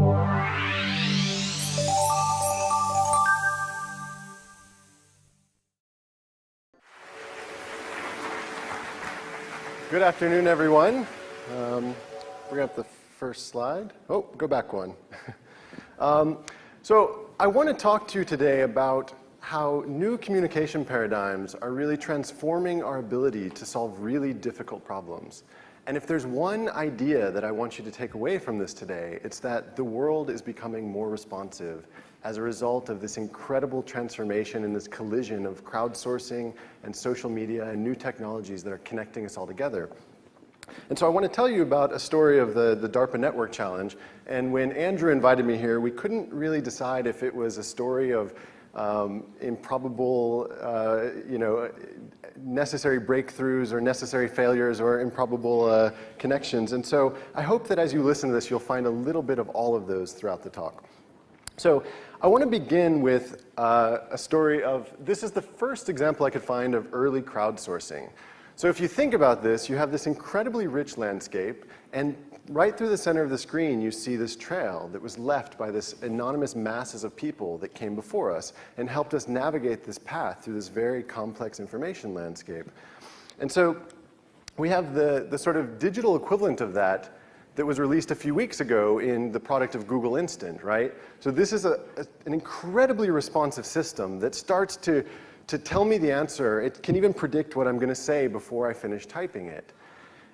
Good afternoon, everyone. Bring up the first slide. Oh, go back one. So I want to talk to you today about how new communication paradigms are really transforming our ability to solve really difficult problems. And if there's one idea that I want you to take away from this today, it's that the world is becoming more responsive as a result of this incredible transformation and this collision of crowdsourcing and social media and new technologies that are connecting us all together. And so I want to tell you about a story of the DARPA Network Challenge. And when Andrew invited me here, we couldn't really decide if it was a story of improbable, necessary breakthroughs or necessary failures or improbable connections. And so I hope that as you listen to this, you'll find a little bit of all of those throughout the talk. So I want to begin with a story of, this is the first example I could find of early crowdsourcing. So if you think about this, you have this incredibly rich landscape, and right through the center of the screen, you see this trail that was left by this anonymous masses of people that came before us and helped us navigate this path through this very complex information landscape. And so we have the sort of digital equivalent of that was released a few weeks ago in the product of Google Instant, right? So this is an incredibly responsive system that starts to tell me the answer. It can even predict what I'm going to say before I finish typing it.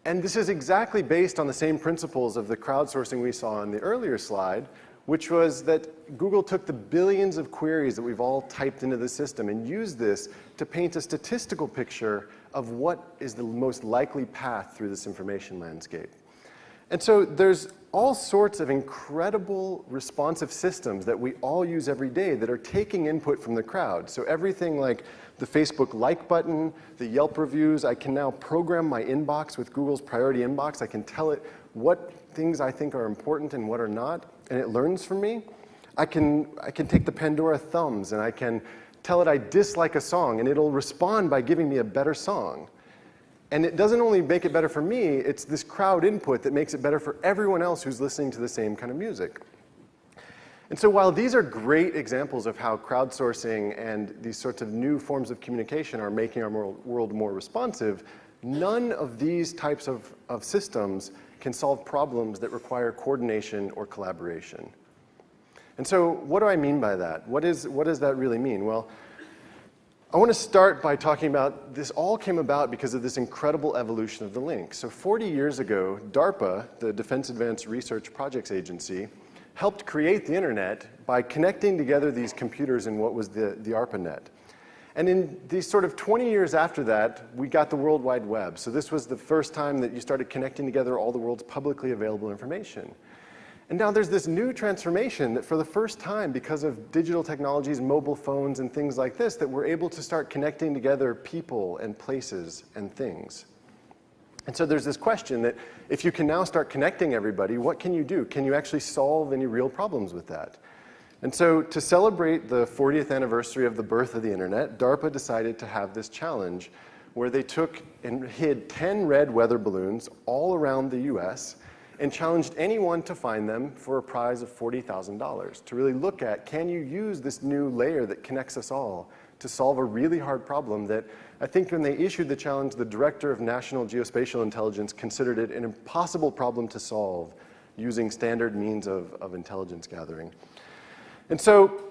And this is exactly based on the same principles of the crowdsourcing we saw on the earlier slide, which was that Google took the billions of queries that we've all typed into the system and used this to paint a statistical picture of what is the most likely path through this information landscape. And so there's all sorts of incredible responsive systems that we all use every day that are taking input from the crowd. So everything like the Facebook like button, the Yelp reviews, I can now program my inbox with Google's priority inbox. I can tell it what things I think are important and what are not, and it learns from me. I can take the Pandora thumbs and I can tell it I dislike a song, and it'll respond by giving me a better song. And it doesn't only make it better for me, it's this crowd input that makes it better for everyone else who's listening to the same kind of music. And so while these are great examples of how crowdsourcing and these sorts of new forms of communication are making our world more responsive, none of these types of systems can solve problems that require coordination or collaboration. And so what do I mean by that? What does that really mean? Well, I want to start by talking about this all came about because of this incredible evolution of the link. So 40 years ago, DARPA, the Defense Advanced Research Projects Agency, helped create the internet by connecting together these computers in what was the ARPANET. And in these sort of 20 years after that, we got the World Wide Web. So this was the first time that you started connecting together all the world's publicly available information. And now there's this new transformation that for the first time, because of digital technologies, mobile phones, and things like this, that we're able to start connecting together people and places and things. And so there's this question that if you can now start connecting everybody, what can you do? Can you actually solve any real problems with that? And so to celebrate the 40th anniversary of the birth of the internet, DARPA decided to have this challenge where they took and hid 10 red weather balloons all around the US and challenged anyone to find them for a prize of $40,000 to really look at, can you use this new layer that connects us all to solve a really hard problem that I think when they issued the challenge, the director of National Geospatial Intelligence considered it an impossible problem to solve using standard means of intelligence gathering. And so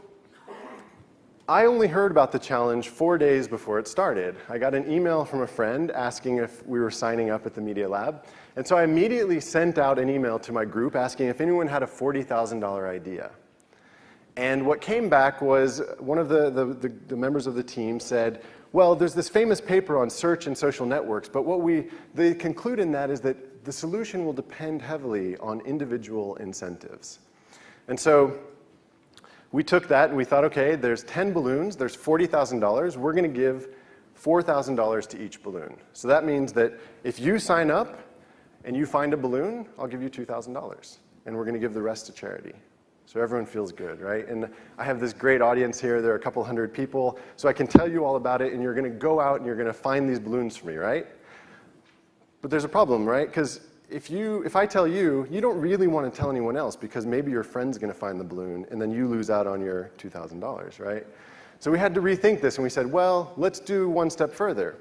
I only heard about the challenge 4 days before it started. I got an email from a friend asking if we were signing up at the Media Lab. And so I immediately sent out an email to my group asking if anyone had a $40,000 idea. And what came back was one of the members of the team said, well, there's this famous paper on search and social networks, but they conclude in that is that the solution will depend heavily on individual incentives. And so we took that and we thought, okay, there's 10 balloons, there's $40,000, we're going to give $4,000 to each balloon. So that means that if you sign up and you find a balloon, I'll give you $2,000, and we're going to give the rest to charity. So everyone feels good, right? And I have this great audience here. There are a couple hundred people, so I can tell you all about it, and you're going to go out and you're going to find these balloons for me, right? But there's a problem, right? Because if I tell you, you don't really want to tell anyone else because maybe your friend's going to find the balloon and then you lose out on your $2,000, right? So we had to rethink this and we said, well, let's do one step further.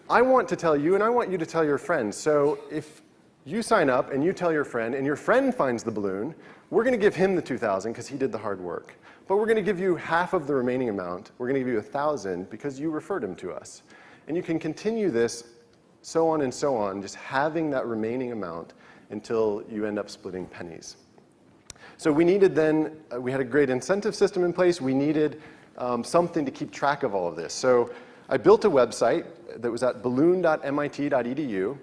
I want to tell you and I want you to tell your friends. So if you sign up and you tell your friend finds the balloon, we're going to give him the $2,000 because he did the hard work. But we're going to give you half of the remaining amount. We're going to give you $1,000 because you referred him to us. And you can continue this so on, just having that remaining amount until you end up splitting pennies. So we needed then, we had a great incentive system in place. We needed something to keep track of all of this. So I built a website that was at balloon.mit.edu.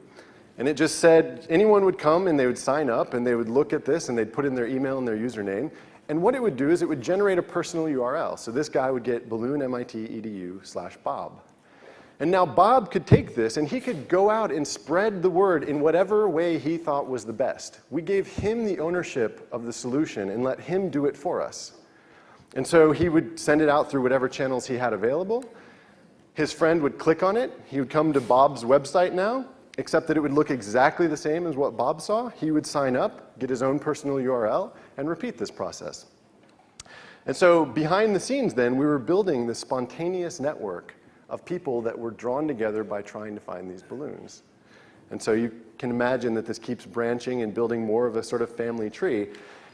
And it just said anyone would come and they would sign up and they would look at this and they'd put in their email and their username. And what it would do is it would generate a personal URL. So this guy would get balloon.mit.edu/Bob. And now Bob could take this and he could go out and spread the word in whatever way he thought was the best. We gave him the ownership of the solution and let him do it for us. And so he would send it out through whatever channels he had available. His friend would click on it. He would come to Bob's website now, except that it would look exactly the same as what Bob saw. He would sign up, get his own personal URL, and repeat this process. And so behind the scenes then, we were building this spontaneous network of people that were drawn together by trying to find these balloons. And so you can imagine that this keeps branching and building more of a sort of family tree.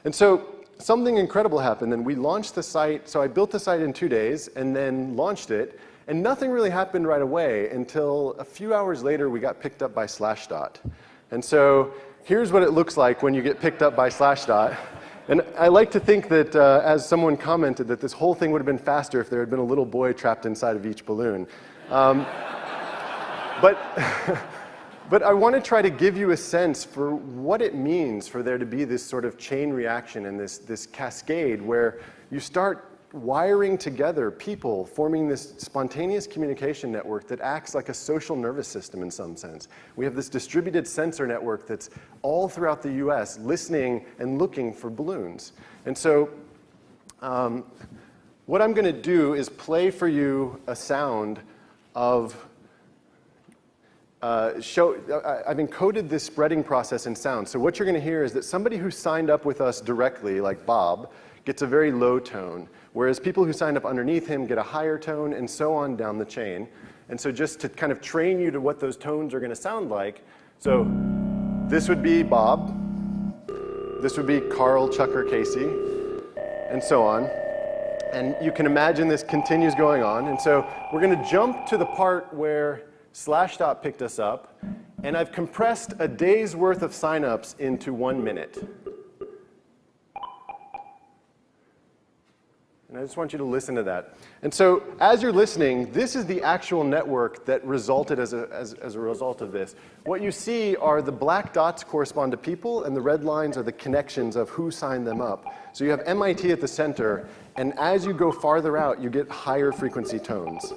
And so something incredible happened, and we launched the site. So I built the site in 2 days and then launched it. And nothing really happened right away until a few hours later we got picked up by Slashdot. And so here's what it looks like when you get picked up by Slashdot. And I like to think that, as someone commented, that this whole thing would have been faster if there had been a little boy trapped inside of each balloon. But I want to try to give you a sense for what it means for there to be this sort of chain reaction and this cascade where you start wiring together people, forming this spontaneous communication network that acts like a social nervous system in some sense. We have this distributed sensor network that's all throughout the US listening and looking for balloons. And so what I'm going to do is play for you a sound of I've encoded this spreading process in sound. So what you're going to hear is that somebody who signed up with us directly, like Bob, gets a very low tone, whereas people who signed up underneath him get a higher tone, and so on down the chain. And so just to kind of train you to what those tones are going to sound like, so this would be Bob, this would be Carl, Chucker, Casey, and so on. And you can imagine this continues going on. And so we're going to jump to the part where Slashdot picked us up, and I've compressed a day's worth of signups into 1 minute. And I just want you to listen to that. And so as you're listening, this is the actual network that resulted as a result of this. What you see are the black dots correspond to people, and the red lines are the connections of who signed them up. So you have MIT at the center, and as you go farther out, you get higher frequency tones.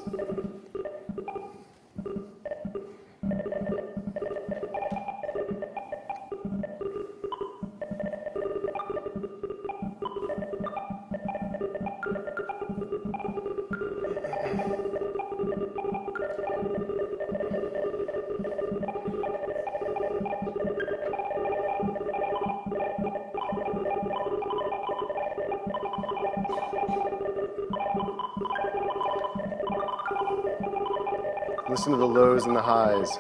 Listen to the lows and the highs.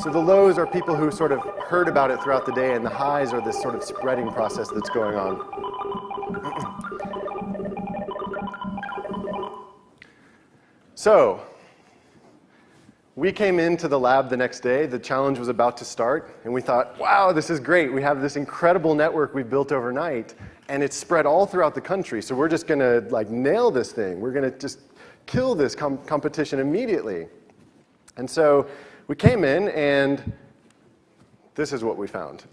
So the lows are people who sort of heard about it throughout the day, and the highs are this sort of spreading process that's going on. So we came into the lab the next day. The challenge was about to start, and we thought, wow, this is great. We have this incredible network we've built overnight, and it's spread all throughout the country. So we're just going to like nail this thing. We're going to just kill this competition immediately. And so we came in, and this is what we found.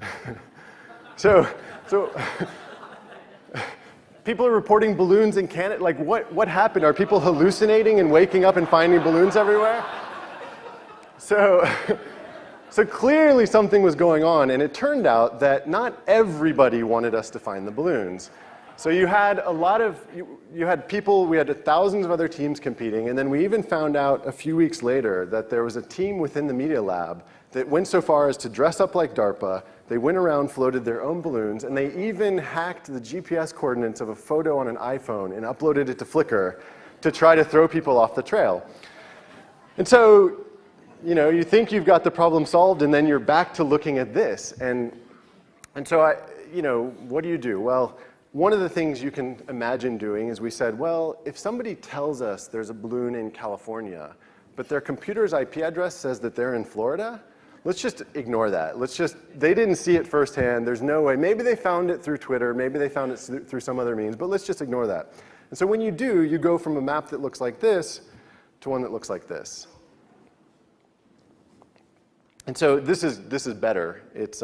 so people are reporting balloons in Canada. Like, what happened? Are people hallucinating and waking up and finding balloons everywhere? So clearly something was going on, and it turned out that not everybody wanted us to find the balloons. So you had a lot of, you had people, we had thousands of other teams competing, and then we even found out a few weeks later that there was a team within the media lab that went so far as to dress up like DARPA. They went around, floated their own balloons, and they even hacked the GPS coordinates of a photo on an iPhone and uploaded it to Flickr to try to throw people off the trail. And so, you think you've got the problem solved, and then you're back to looking at this. And so what do you do? Well, one of the things you can imagine doing is we said, well, if somebody tells us there's a balloon in California, but their computer's IP address says that they're in Florida, let's just ignore that. They didn't see it firsthand. There's no way. Maybe they found it through Twitter. Maybe they found it through some other means, but let's just ignore that. And so when you do, you go from a map that looks like this to one that looks like this. And so this is better. It's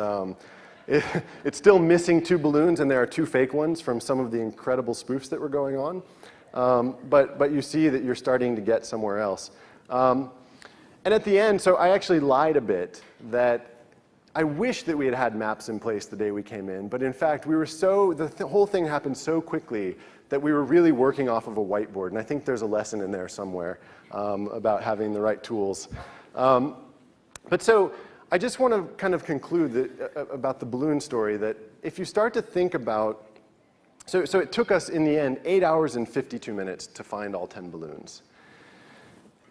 still missing 2 balloons, and there are 2 fake ones from some of the incredible spoofs that were going on. But you see that you're starting to get somewhere else. And at the end, so I actually lied a bit that I wish that we had had maps in place the day we came in, but in fact, the whole thing happened so quickly that we were really working off of a whiteboard, and I think there's a lesson in there somewhere about having the right tools. But so I just want to kind of conclude about the balloon story, that if you start to think about, so it took us in the end 8 hours and 52 minutes to find all 10 balloons.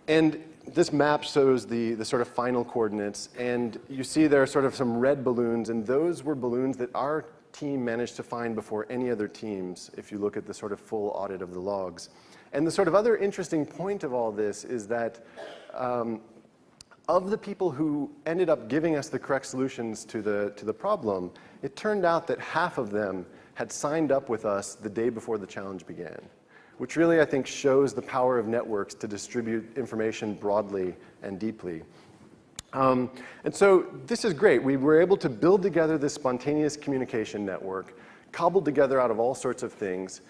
And this map shows the sort of final coordinates, and you see there are sort of some red balloons, and those were balloons that our team managed to find before any other teams, if you look at the sort of full audit of the logs. And the sort of other interesting point of all this is that of the people who ended up giving us the correct solutions to the problem, it turned out that half of them had signed up with us the day before the challenge began, which really, I think, shows the power of networks to distribute information broadly and deeply. And so this is great. We were able to build together this spontaneous communication network, cobbled together out of all sorts of things,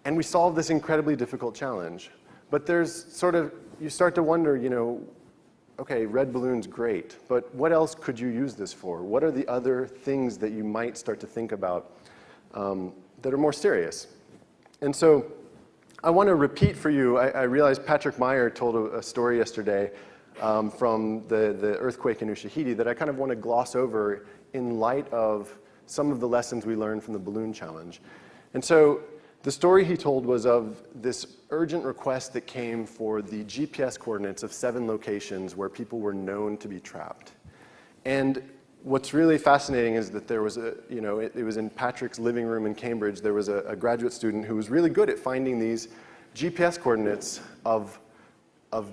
and we solved this incredibly difficult challenge. But there's sort of, you start to wonder, okay, red balloon's great, but what else could you use this for? What are the other things that you might start to think about that are more serious? And so I want to repeat for you, I realized Patrick Meyer told a story yesterday from the earthquake in Ushahidi that I kind of want to gloss over in light of some of the lessons we learned from the balloon challenge. And so the story he told was of this urgent request that came for the GPS coordinates of 7 locations where people were known to be trapped. And what's really fascinating is that there was it was in Patrick's living room in Cambridge, there was a graduate student who was really good at finding these GPS coordinates of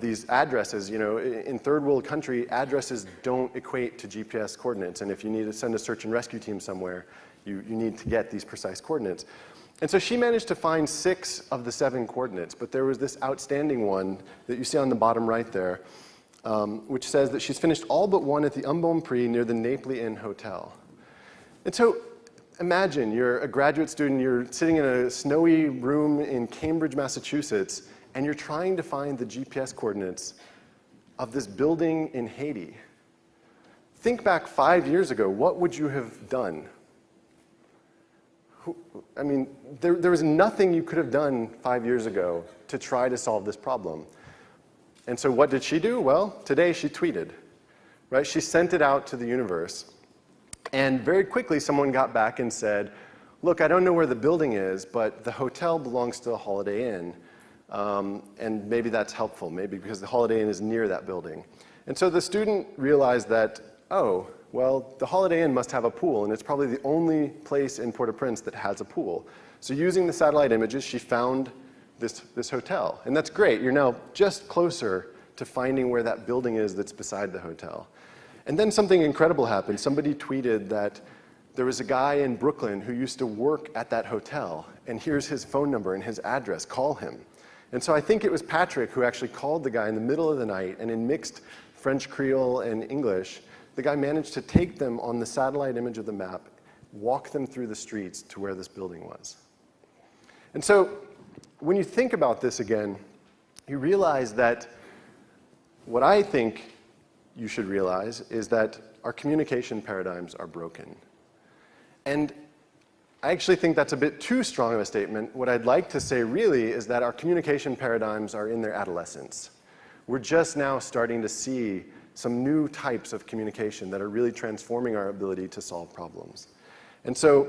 these addresses. In third world country, addresses don't equate to GPS coordinates. And if you need to send a search and rescue team somewhere, you need to get these precise coordinates. And so she managed to find 6 of the 7 coordinates, but there was this outstanding one that you see on the bottom right there, which says that she's finished all but one at the Bonprix near the Naples Inn Hotel. And so imagine you're a graduate student, you're sitting in a snowy room in Cambridge, Massachusetts, and you're trying to find the GPS coordinates of this building in Haiti. Think back 5 years ago, what would you have done? I mean, there was nothing you could have done 5 years ago to try to solve this problem. And so what did she do? Well, today she tweeted, right? She sent it out to the universe. And very quickly, someone got back and said, look, I don't know where the building is, but the hotel belongs to the Holiday Inn. And maybe that's helpful, maybe because the Holiday Inn is near that building. And so the student realized that, oh, well, the Holiday Inn must have a pool, and it's probably the only place in Port-au-Prince that has a pool. So using the satellite images, she found this hotel. And that's great. You're now just closer to finding where that building is that's beside the hotel. And then something incredible happened. Somebody tweeted that there was a guy in Brooklyn who used to work at that hotel, and here's his phone number and his address. Call him. And so I think it was Patrick who actually called the guy in the middle of the night, and in mixed French Creole and English, the guy managed to take them on the satellite image of the map, walk them through the streets to where this building was. And so when you think about this again, you realize that what I think you should realize is that our communication paradigms are broken. And I actually think that's a bit too strong of a statement. What I'd like to say really is that our communication paradigms are in their adolescence. We're just now starting to see some new types of communication that are really transforming our ability to solve problems. And so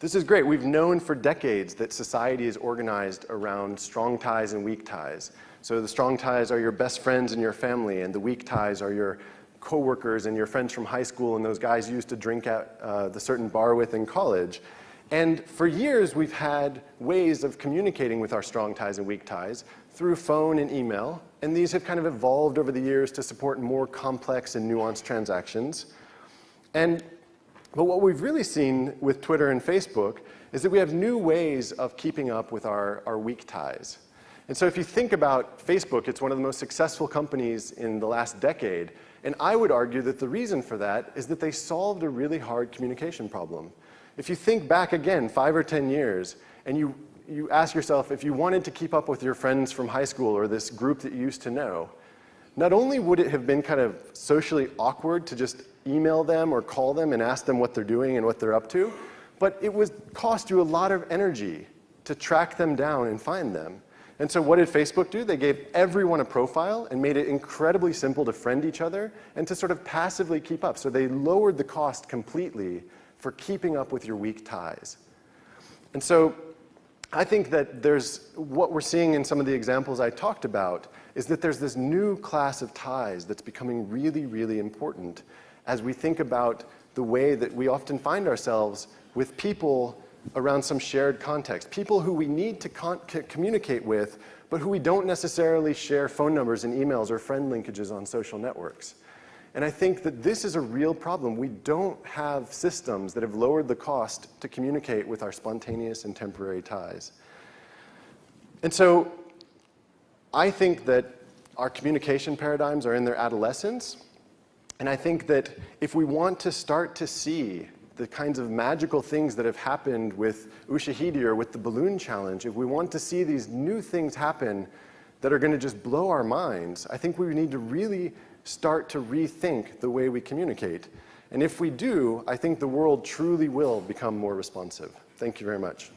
this is great. We've known for decades that society is organized around strong ties and weak ties. So the strong ties are your best friends and your family, and the weak ties are your coworkers and your friends from high school and those guys you used to drink at the certain bar with in college. And for years, we've had ways of communicating with our strong ties and weak ties through phone and email, and these have kind of evolved over the years to support more complex and nuanced transactions. But what we've really seen with Twitter and Facebook is that we have new ways of keeping up with our weak ties. And so if you think about Facebook, it's one of the most successful companies in the last decade, and I would argue that the reason for that is that they solved a really hard communication problem. If you think back again 5 or 10 years, and you ask yourself if you wanted to keep up with your friends from high school or this group that you used to know, not only would it have been kind of socially awkward to just email them or call them and ask them what they're doing and what they're up to, but it would cost you a lot of energy to track them down and find them. And so what did Facebook do? They gave everyone a profile and made it incredibly simple to friend each other and to sort of passively keep up. So they lowered the cost completely for keeping up with your weak ties. And so I think that what we're seeing in some of the examples I talked about is that there's this new class of ties that's becoming really, really important as we think about the way that we often find ourselves with people around some shared context, people who we need to communicate with, but who we don't necessarily share phone numbers and emails or friend linkages on social networks. And I think that this is a real problem. We don't have systems that have lowered the cost to communicate with our spontaneous and temporary ties. And so I think that our communication paradigms are in their adolescence. And I think that if we want to start to see the kinds of magical things that have happened with Ushahidi or with the balloon challenge, if we want to see these new things happen that are going to just blow our minds, I think we need to really start to rethink the way we communicate. And if we do, I think the world truly will become more responsive. Thank you very much.